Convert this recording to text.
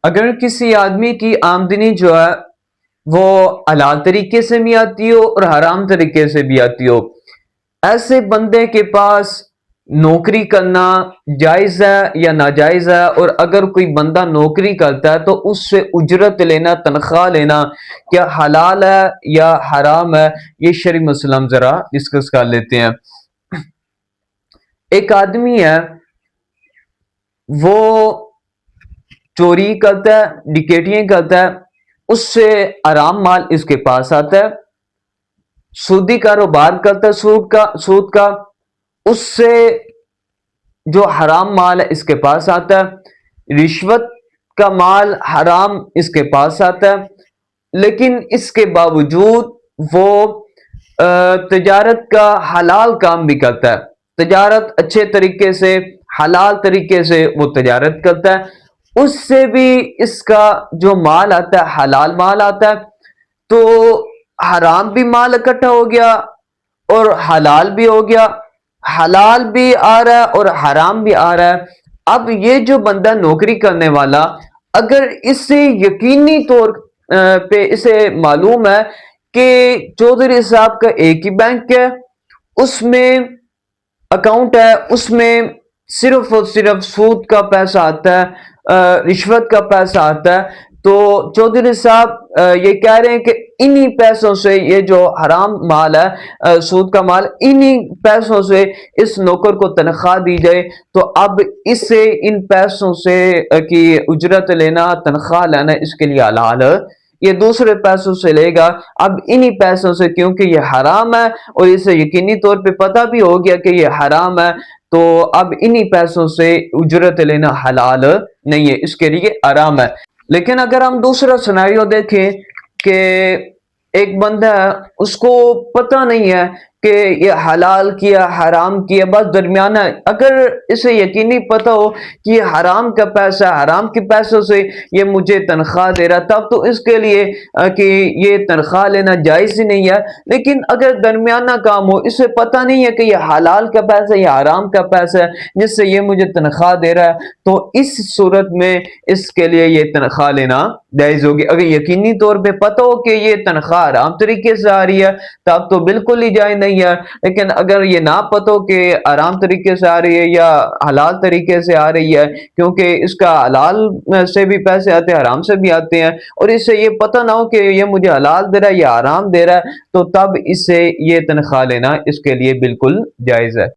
اگر کسی آدمی کی آمدنی جو ہے وہ حلال طریقے سے بھی آتی ہو اور حرام طریقے سے بھی آتی ہو، ایسے بندے کے پاس نوکری کرنا جائز ہے یا ناجائز ہے؟ اور اگر کوئی بندہ نوکری کرتا ہے تو اس سے اجرت لینا، تنخواہ لینا، کیا حلال ہے یا حرام ہے؟ یہ شرعی مسئلہ ہم ذرا ڈسکس کر لیتے ہیں۔ ایک آدمی ہے، وہ چوری کرتا ہے، ڈکیٹیاں کرتا ہے، اس سے حرام مال اس کے پاس آتا ہے۔ سودی کاروبار کرتا ہے، سود کا اس سے جو حرام مال ہے اس کے پاس آتا ہے۔ رشوت کا مال حرام اس کے پاس آتا ہے، لیکن اس کے باوجود وہ تجارت کا حلال کام بھی کرتا ہے، تجارت اچھے طریقے سے، حلال طریقے سے وہ تجارت کرتا ہے، اس سے بھی اس کا جو مال آتا ہے حلال مال آتا ہے۔ تو حرام بھی مال اکٹھا ہو گیا اور حلال بھی ہو گیا، حلال بھی آ رہا ہے اور حرام بھی آ رہا ہے۔ اب یہ جو بندہ نوکری کرنے والا، اگر اس سے یقینی طور پہ اسے معلوم ہے کہ چودھری صاحب کا ایک ہی بینک ہے، اس میں اکاؤنٹ ہے، اس میں صرف اور صرف سود کا پیسہ آتا ہے، رشوت کا پیسہ آتا ہے، تو چودھری صاحب یہ کہہ رہے ہیں کہ انہی پیسوں سے، یہ جو حرام مال ہے، سود کا مال، انہی پیسوں سے اس نوکر کو تنخواہ دی جائے، تو اب اس سے ان پیسوں سے کی اجرت لینا، تنخواہ لینا اس کے لیے حلال ہے۔ یہ دوسرے پیسوں سے لے گا، اب انہی پیسوں سے، کیونکہ یہ حرام ہے اور اسے یقینی طور پہ پتہ بھی ہو گیا کہ یہ حرام ہے، تو اب انہی پیسوں سے اجرت لینا حلال نہیں ہے، اس کے لیے حرام ہے۔ لیکن اگر ہم دوسرا سیناریو دیکھیں کہ ایک بندہ ہے، اس کو پتہ نہیں ہے کہ یہ حلال کیا حرام کیا، بس درمیانہ ہے۔ اگر اسے یقینی پتہ ہو کہ یہ حرام کا پیسہ، حرام کے پیسوں سے یہ مجھے تنخواہ دے رہا، تب تو اس کے لیے کہ یہ تنخواہ لینا جائز ہی نہیں ہے۔ لیکن اگر درمیانہ کام ہو، اسے پتہ نہیں ہے کہ یہ حلال کا پیسہ یا حرام کا پیسہ ہے جس سے یہ مجھے تنخواہ دے رہا ہے، تو اس صورت میں اس کے لیے یہ تنخواہ لینا جائز ہوگی۔ اگر یقینی طور پہ پتہ ہو کہ یہ تنخواہ حرام طریقے سے آ رہی ہے تب تو بالکل ہی جائز نہیں ہے، لیکن اگر یہ نہ پتہ ہو کہ حرام طریقے سے آ رہی ہے یا حلال طریقے سے آ رہی ہے، کیونکہ اس کا حلال سے بھی پیسے آتے ہیں، حرام سے بھی آتے ہیں، اور اس سے یہ پتہ نہ ہو کہ یہ مجھے حلال دے رہا ہے یا حرام دے رہا ہے، تو تب اس سے یہ تنخواہ لینا اس کے لیے بالکل جائز ہے۔